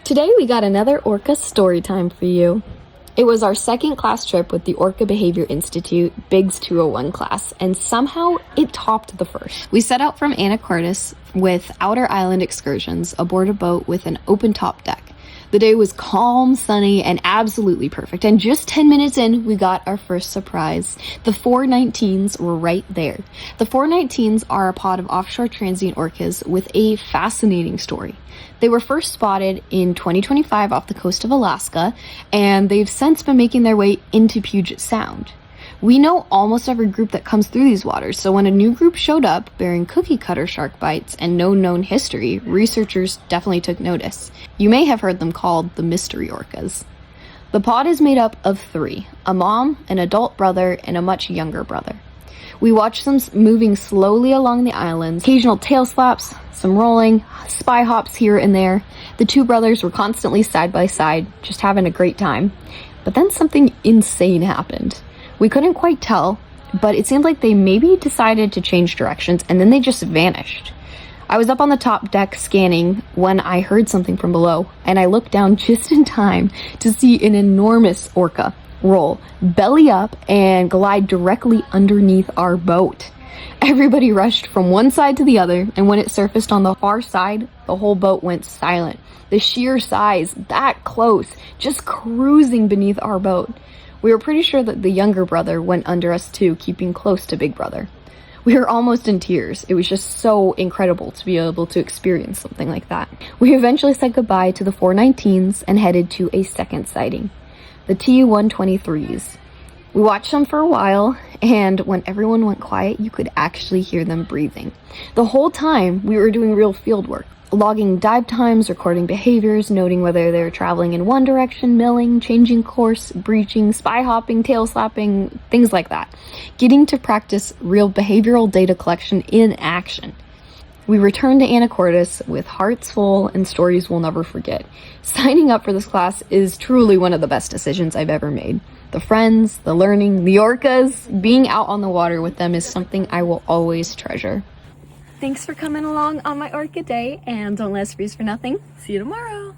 Today we got another orca story time for you. It was our second class trip with the Orca Behavior Institute, Biggs 201 class, and somehow it topped the first. We set out from Anacortes with outer island excursions aboard a boat with an open top deck. The day was calm, sunny, and absolutely perfect, and just 10 minutes in, we got our first surprise. The 419s were right there. The 419s are a pod of offshore transient orcas with a fascinating story. They were first spotted in 2025 off the coast of Alaska, and they've since been making their way into Puget Sound. We know almost every group that comes through these waters, so when a new group showed up bearing cookie cutter shark bites and no known history, researchers definitely took notice. You may have heard them called the mystery orcas. The pod is made up of three: a mom, an adult brother, and a much younger brother. We watched them moving slowly along the islands, occasional tail slaps, some rolling, spy hops here and there. The two brothers were constantly side by side, just having a great time. But then something insane happened. We couldn't quite tell, but it seemed like they maybe decided to change directions and then they just vanished. I was up on the top deck scanning when I heard something from below, and I looked down just in time to see an enormous orca roll, belly up, and glide directly underneath our boat. Everybody rushed from one side to the other, and when it surfaced on the far side, the whole boat went silent. The sheer size, that close, just cruising beneath our boat. We were pretty sure that the younger brother went under us too, keeping close to Big Brother. We were almost in tears. It was just so incredible to be able to experience something like that. We eventually said goodbye to the 419s and headed to a second sighting, the Tu-123s. We watched them for a while, and when everyone went quiet, you could actually hear them breathing. The whole time, we were doing real field work, logging dive times, recording behaviors, noting whether they were traveling in one direction, milling, changing course, breaching, spy hopping, tail slapping, things like that. Getting to practice real behavioral data collection in action. We returned to Anacortes with hearts full and stories we'll never forget. Signing up for this class is truly one of the best decisions I've ever made. The friends, the learning, the orcas, being out on the water with them is something I will always treasure. Thanks for coming along on my orca day, and don't let us freeze for nothing. See you tomorrow.